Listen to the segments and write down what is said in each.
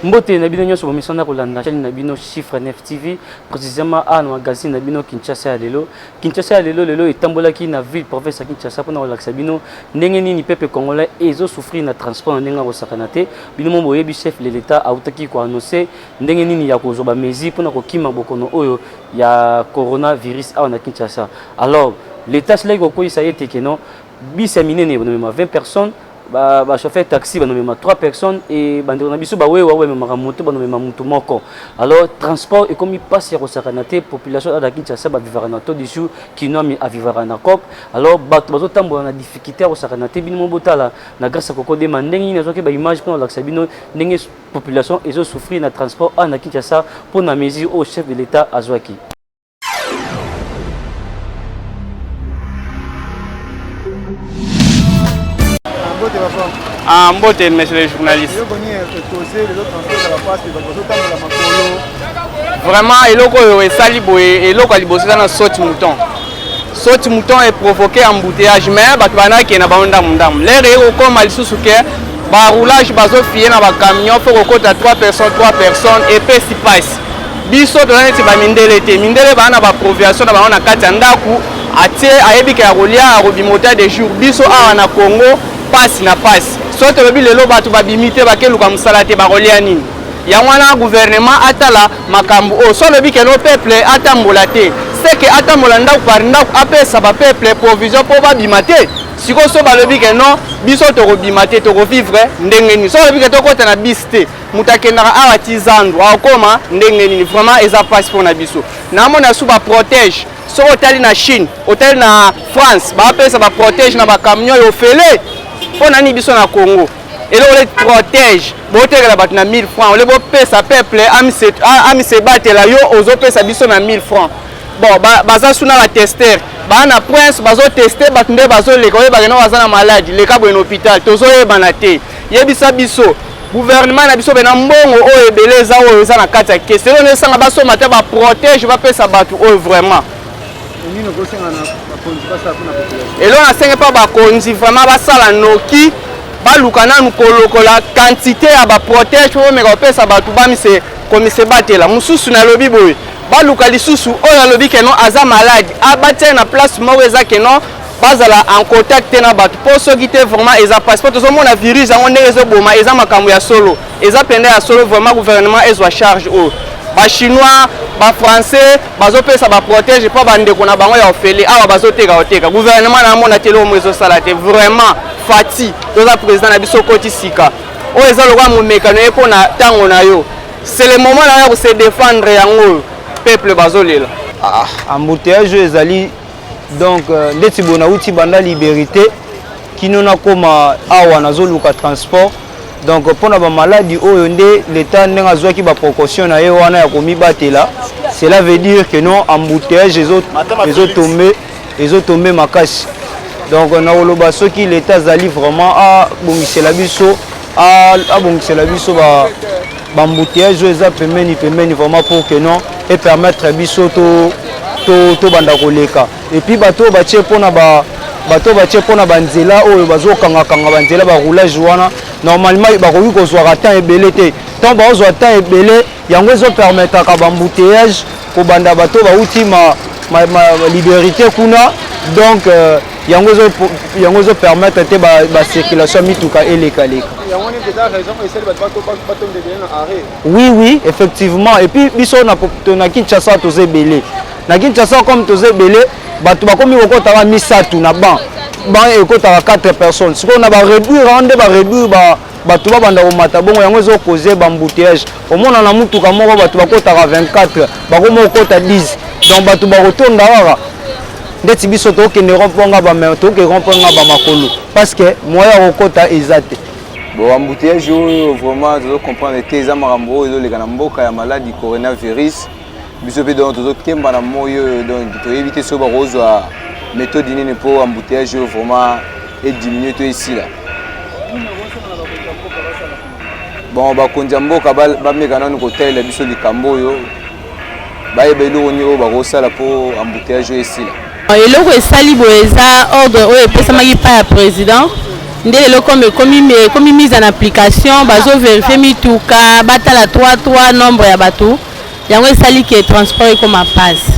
Mbote na bino nyonso bomisana kolanda chaîne na bino Chiffre 9 TV précisément à no magazine na bino Kinshasa ya lelo. Kinshasa ya lelo etambolaki na ville province ya Kinshasa pona kolakisa bino ndenge nini peuple congolais ezo souffrir na transport ndenge bosakana te. Bino mo boyebi chef de l'état autaki ko annoncer ndenge nini ya kozoba mezi pona kokima bokono oyo ya coronavirus a na Kinshasa. Alors l'état cela ko koyisa yete keno bisa minene bonomema 20 personnes. Ba chauffeur taxi banomema 3 personnes et bandeko na biso ba wewe memaka moto banomema mutu moko. Alors transport et comme il passe ya kosakana te population à Kinshasa ba vivara na to disu kinomi a vivara na cop. Alors bato bazo tambola na difficulté ya kosakana te bino mobotala na grâce koko de mandengi na zoke ba image pour la bino ndenge population ezo souffrir na transport à Kinshasa pour na mesure au chef de l'état azwaki. Mbote, monsieur le journaliste. Vraiment, eloko esali boye, eloko alibosa na saute mouton. Saute mouton est provoqué embouteillage, mais batwana qui na banda mundam. L'air est comme al susuke, ba roulage bazo fier na ba camion faut kokota 3 personnes et puis si passe. Biso donné ti ba mindele te, mindele ba na ba proviation na ba na kati ndaku, atie ayebi ka rolia robimota de jour. Biso a na Congo passe na passe. Sote lobi lelo batu babimite bakeluka musala te barolia nini. Ya wana gouvernement atala makambu o so lobi ke no peuple atambola te. C'est que atambola ndaku par ndaku apesa ba peuple provision po babimate. Siko so balobi ke no biso to robimate to vivre ndenge ni. So lobi ke to kota na biste mutakendaka awa tizandu akoma ndenge ni vraiment eza passe pour na biso. Na mona su ba protège. So hôtel na Chine, hôtel na France, ba apesa ba protège na ba camion yo fele. On a ni biso na Congo. Et là on les protège. Botekela bat na 1000 francs. On les bo pesa peuple ami se battre la yo ozo pesa biso na 1000 francs. Bon baza suna la tester. Ba na prince bazo tester bat nde bazo leka ba kena baza na maladie. Leka bo en hôpital. Tozo yebana te. Yebisa biso. Gouvernement na biso bena mbongo o ebeleza o eza na kati ya kese. On esanga baso mata ba protège ba pesa batu o vraiment. Et là on a 5 pas bakonzi vraiment basala noki balukana nkolokola quantité ya ba protège pour me kopesa batu bamise komise batela mususu na lobi boy baluka lisusu oyo lobi ke no aza malade abatia na place moko eza ke no bazala en contact na batu pour ceux qui te vraiment eza passeport to mona virus yango ndenge ezo boma eza makambo ya solo eza pende ya solo vraiment gouvernement ezwa charge o ba chinois ba français bazo pesa ba protège pas bandeko na bango ya ofeli awa bazo teka gouvernement na mona telo mwezo sala te vraiment fati toza président na biso koti sika o eza lokwa mo mekano eko na tango na yo c'est le moment na ya ko se défendre yango peuple bazo lela embouteillage ezali donc ndeti bona uti banda liberté kinona koma awa nazo luka transport. Donc pour la maladie l'état n'a pas de précaution cela veut dire que non embouteillage les autres tombés ma casse. Donc on a ceux qui l'état zali vraiment à bongisser la biso embouteillage vraiment pour que non et permettre biso to banda koleka et puis bateau batie pona bateau batie pona banzela oyo bazokanga banzela ba roulage wana normalement bakoki kozwa temps ebele te tant bazwa temps ebele yango ezo permettre ka embouteillage ko banda bateau bauti ma liberté kuna donc yango ezo permettre te ba circulation mituka eleka yango ni déjà raison essayer bateau de na arrêt. Oui effectivement et puis biso na Kinshasa toze belé na Kinshasa comme toze belé batu bakomi kokota misatu na ban ekota 4 personnes siko na ba réduire ande ba réduire batu banda ko mata bongo yango ezo causer ba embouteillage omona na mutuka moko batu bakota 24 bakomo kokota 10 donc batu bakotonda waka ndeti biso to ke ne romponga ba mais to ke romponga ba makolo parce que moya kokota ezate bon embouteillage vraiment tu dois comprendre que les amarambo ils ont les mboka ya maladie coronavirus biso pe donc to kemba na moyo donc to éviter so ba rose méthode nini pour embouteillage vraiment et diminuer tout ici là. Bon ba konja mboka ba mekana no hotel la biso likambo yo ba ebelo ni o ba rosala pour embouteillage ici là. Eloko esali boeza ordre o epesamaki pa ya président ndelo comme mise en application bazo vérifier mituka batala 3 nombre ya bato yango esali ke transport comme passe.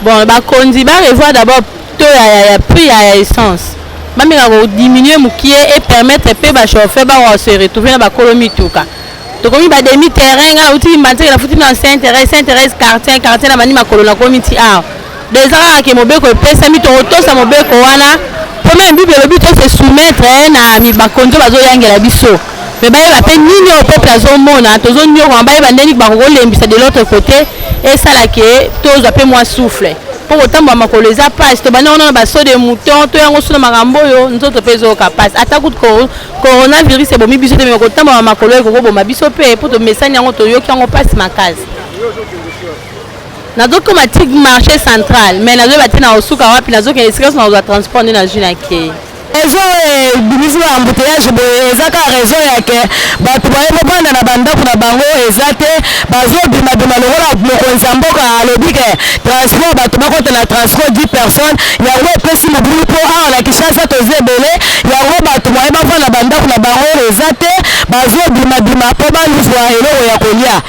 Bon bakonzi ba revoir d'abord to ya prix ya essence bamika ko diminuer mukie et permettre pe ba chauffeur ba se retrouver na ba kolomituka to komi ba demi terrain nga uti manteke na futi na Saint-Thérèse quartier na mani makolo na komiti a des ara ke mobeko pesa mi to tosa mobeko wana premier bible le but c'est soumettre na mi bakonzo bazo yangela biso mais ba ba pe nini au peuple azomona tozo nyo ko ba ba ndeni ba ko lembisa de l'autre côté et ça là que tozo pe moi souffle pour autant ba makolo za passe to bana on ba so de mouton to yango suna makambo yo nzoto pezo ka passe ataku coronavirus ebomi biso te me ko tamba ba makolo ko boma biso pe pour to message yango to yo ki yango passe makasi nazo comme atik marché central mais nazo bati na osuka wapi nazo ke esika na za transport na jina ke ezo bimisi ba embouteillage boye ezaka raison yake bato baye bobanda na bandako na bango ezate bazo bima lokola mokonzi ya mboka alobi ke transport bato bakota na transport 10 personnes yango epesi mobulu mpo awa na Kinshasa toza ebele yango bato baye bavanda na bandako na bango ezate bazo bima mpo baluzwa eloko ya kolia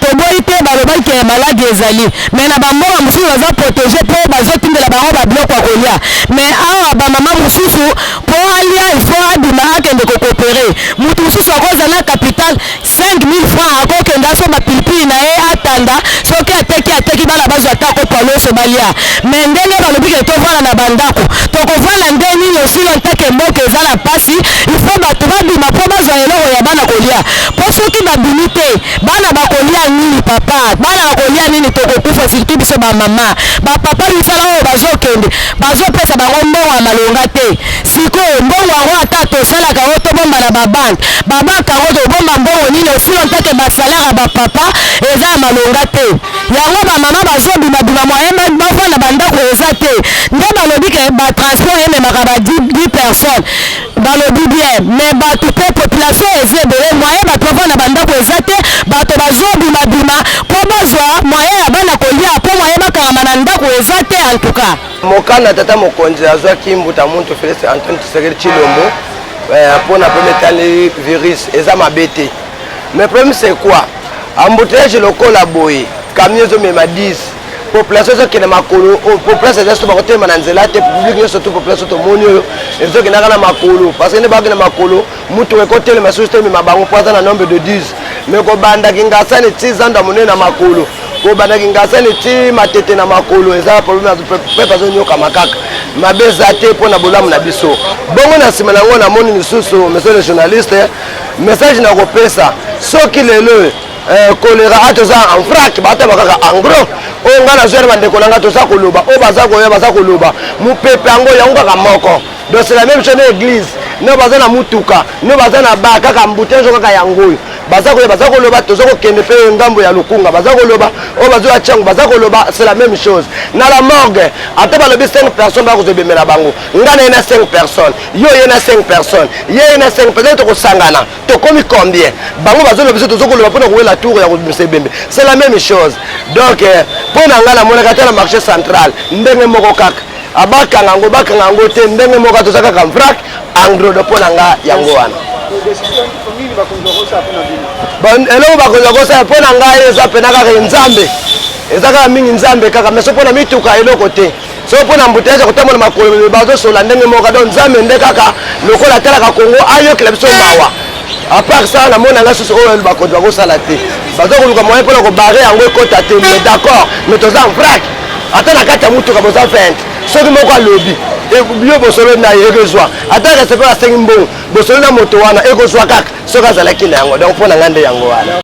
toboyi te balobaki ya maladi ezali mais na bamboka mosusu baza protégé mpo bazotindela bango babiloko ya kolia mais awa bamama mosusu mpo alia ifo abima akende kokopere mutu mosusu akoza na capital 5000 francs akokende asomba pilipili na ye atanda soki ateki bana bazwa atako paloso balia mais ndenge balobi ke tovanda na bandako tokovanda nde nini osilo nteke mboka eza na pasi ifo bato babima mpo bazwa eloko ya bana kolia mpo soki babimi te bana bakolia nini papa bana bakolia nini tokokufa surtout biso bamama bapapa misala oyo bazokende bazopesa bango mbongo ya malonga te sikoyo mbongo yango ata tosalaka o tobomba na babanke babaka yango tobomba mbongo nini osilo nteke basalare ya bapapa eza ya malonga te yango bamama bazobimabima moyen bafanda bandako eza te nde balobi ke batransport ememaka ba 10 personnes balobi bien mais bato mpe population eza ebele moyen bato bafanda bandako eza te bato bazobimabima mpo bazwa moyen ya bana kolia mpo moyen bakangama na ndako eza te en tout cas mokana tata mokonzi azwaki mbuta muntu Félix Antoine Tshisekedi Tshilombo mpona prometali virus eza mabe te mais problème c'est quoi embouteillage lokola boye camion ezomema 10 population ezokende makolo population eza so bakotema na nzela te public nyonso to population tomoni oyo ezokendaka na makolo parce que nde bakokende makolo mutu ekotelema susu temema bango mpo aza na nombre de 10 mais kobandaki ngasani ti zanda monene na makolo kobandaki ngasani ti matete na makolo eza problème pepe azonyoka makaka mabe eza te mpo na bolamu na biso bongo na nsima nango namoni lisusu monsieur le journaliste message na kopesa soki lelo kolera atoza en vrac bataba kaka en gros oyo nga nazwere bandeko na nga toza koloba oyo baza koya baza koloba mopepe yango yango kaka moko donc c'est la même chose na église no baza na mutuka no baza na ba kaka mbutezo kaka yango oyo baza koya baza koloba toza kokende mpe ngambo ya lukunga baza koloba oyo bazoya tiango baza koloba c'est la même chose na la morgue ata balobi 5 personnes bakozobemela bango nga na ye na 5 personnes yo ye na 5 personnes ye na 5 personnes tokosangana tokomi combien bango bazoloba biso tozokoloba mpona kowela tour ya kobimisa ebembe c'est la même chose donc mpo na nga namonaka te na marché central ndenge moko kaka bakanga yango te ndenge moko toza kaka vrac engrodo mpo na nga yango wana eloko bakonza kosala mpo na ngai eza pena kaka nzambe eza kaka mingi nzambe kaka mais so mpo na mituka eloko te so mpo na mbuteyage kotambola makolo bazosola ndenge moko donc nzambe nde kaka lokola atalaka kongo ayokela biso mawa apart ça namona nga susu oyo bakonzi bakosala te bazokoluka moyen mpona kobare yango ekota te mais d'accord mais toza en vrac ata na kati ya mutuka boza 20 soki moko alobi yo bosolo na ye ekozwa ata resepe asengi mbongo bosolo na moto wana ekozwa kaka soki azalaki na yango donc mpo na nga nde yango wana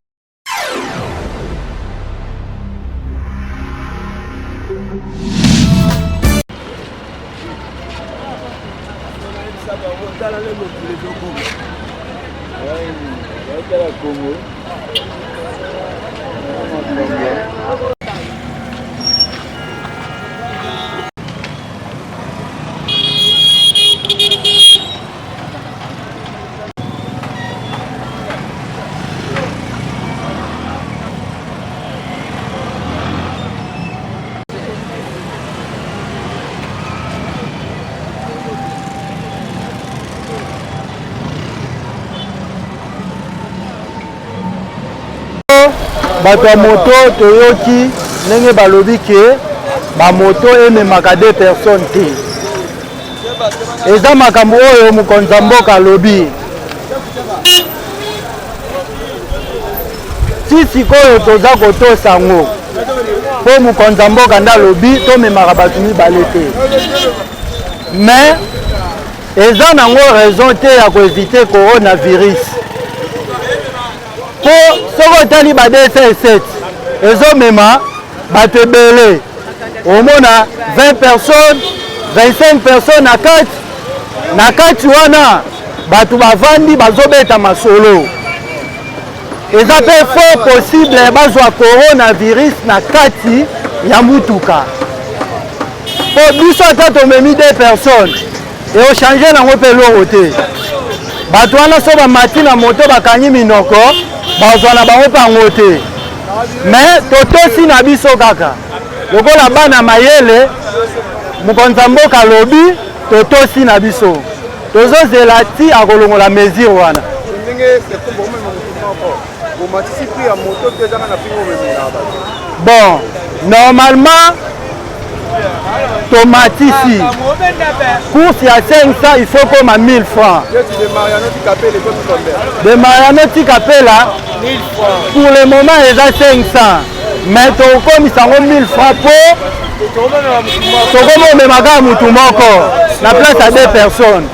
bato ya moto toyoki ndenge balobi ke bamoto ememaka 2 personnes te. Eza makambo oyo mokonzi ya mboka alobi. Ti sikoyo toza kotosa yango mpo mokonzi ya mboka nde alobi tomemaka bato mibale te. Mais eza nango raison te ya koevite coronavirus. Po soko otali ba 207 ezomema bato ebele. Omona 20 personnes, 25 personnes na kati wana bato bavandi bazobeta masolo. Eza pe fort possible bazwa coronavirus na kati ya mutuka. Po biso ata tomemi 2 personnes eochange nango mpe eloko te. Bato wana so bamati na moto bakangi minoko bazwa na bango mpango te. Mais totosi na biso kaka lokola bana mayele mokonzi ya mboka alobi totosi na biso tozozela ti akolongola mesure wana. Bon, normalement tomatisi course ya 500 il faut comme à 1000 francs. De Mariano Tikapela pour le moment il a 500 mais comme ça 1000 francs pour tokomo memaka mutu moko na place à 2 personnes.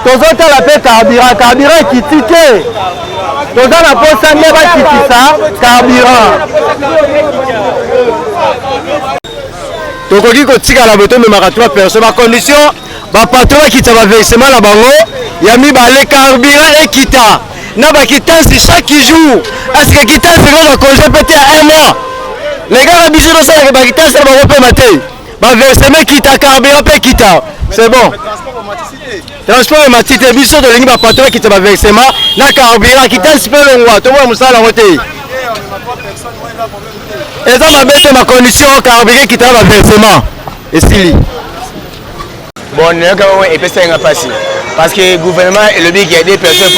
Tozotala pe carburant kiti te. Toza na posa nde bakitisa carburant. Tokoki kotikala boto memaka 3 personnes. Ma condition bapatron bakita baversement na bango ya mibale carburant ekita na bakitansi chaque jour. Est-ce que kitansi va congé peut-être à 1 mois? Les gars biso ça que bakitansi na bango pe maté. Baversement kita carburant pe kita. C'est bon. Transport matite biso de lingi bapatron kita baversement na carburant kitansi pe longwa. To mwa musala ngote. Et ça m'a baissé ma condition carburant qui travaille versement. Et si bon, nous avons un peu facile. Parce que le gouvernement et le big, il y a des personnes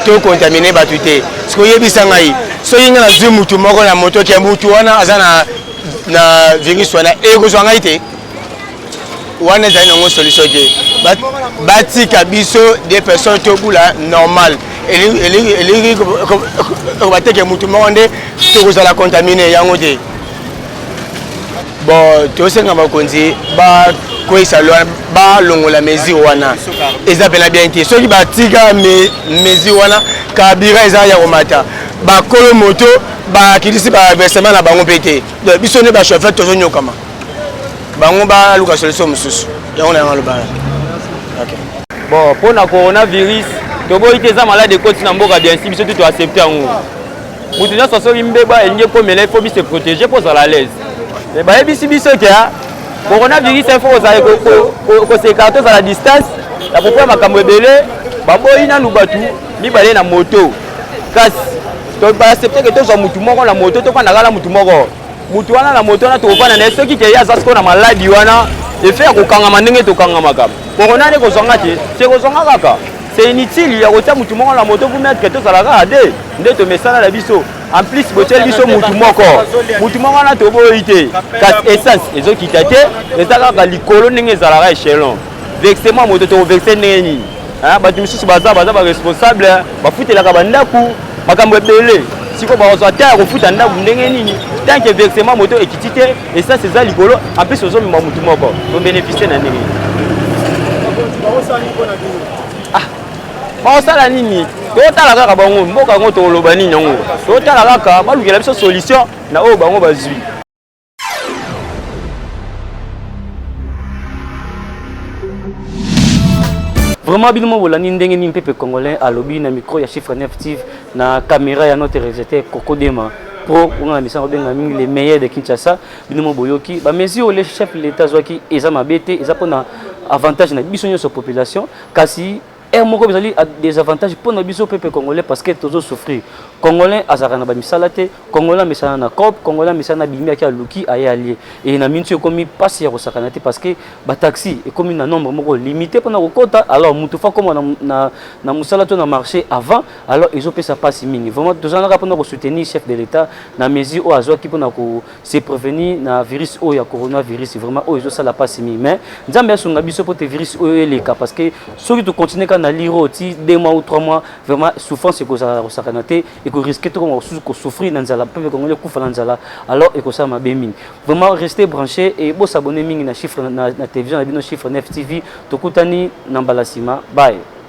qui ont contaminé Batouté. Ce que vous savez, si vous avez un moto na moto qui est na virus, et vous avez été, vous avez une solution. Bati Kabiso, des personnes qui sont normales. Et les gens qui sont contaminés. Bon, tout ce que nous avons dit, la mesure wana eza pena bien te soki batika mesure wana kabira eza ya komata bakolo moto bakilisi ba versement na bango pete biso ne ba chauffeur tozo nyokama bango ba luka solution mususu yango na ngalo bana. OK bon pour na coronavirus toboyi te za malade koti na mboka bien si biso tout accepter yango mutu nyonso soki mbeba elingi komela il faut se protéger pour à l'aise mais ba ebisi biso ke coronavirus il faut que s'écarter à la distance la pour makambo ebele baboyi na lubatu mibale na moto kasi to ba accepter que to mutu moko na moto to panda kala mutu moko mutu wana na moto na to panda na soki ke ya zasko na maladi wana e faire ko kangama ndenge to kangama kam corona ne ko zonga te c'est ko zonga kaka c'est inutile ya kotia mutu moko na moto pour mettre que to sala ka de nde to mesala la biso en plus botel biso mutu moko na to boyi te kat essence ezokita te ezaka ka likolo ndenge ezalaka échelon versement moto to verser ndenge nini bato misusu baza ba responsable bafutelaka bandaku makambo ebele siko bazwa te ya kofuta ndaku ndenge nini tant que versement moto ekiti te essence eza likolo en plus ozomema mutu moko to bénéficier na ndenge baosala nini totala kaka bango mboka yango toloba nini yango totala kaka balukela biso solution na oyo bango bazwi. Vraiment bino bolani ndenge nini pepe congolais alobi na micro ya Chiffre 9 TV na caméra ya notre réalisateur Kokodema pro on a mission benga mingi les meilleurs de Kinshasa bino boyoki ba mesure le chef l'état zwaki eza mabete eza pona avantage na biso nyoso population kasi et moko bezali des avantages pour na biso peuple congolais parce que tozo souffrir congolais azaka na ba misala te congolais misala na cop congolais misala na bimia ki aluki aye allié et na mintu komi passe ya kosakana te parce que ba taxi et comme na nombre moko limité pour na kokota alors mutu fa comme na musala to na marché avant alors ils ont fait ça passe mingi vraiment tozana ka pour na soutenir chef de l'état na mesure o azwa ki pour na ko se prévenir na virus o ya coronavirus vraiment o ils ont ça la passe mingi mais nzambe asunga biso pour te virus o les cas parce que ceux qui continuer na liro ti 2 mois ou 3 mois vraiment souffrance que ça sakanaté et que risquer trop ko souffrir dans la peuple congolais kufa dans la alors et que ça m'a bien mis vraiment rester branché et bo s'abonner mingi na chiffre na télévision na bino chiffre 9 TV tokutani na balasima bye.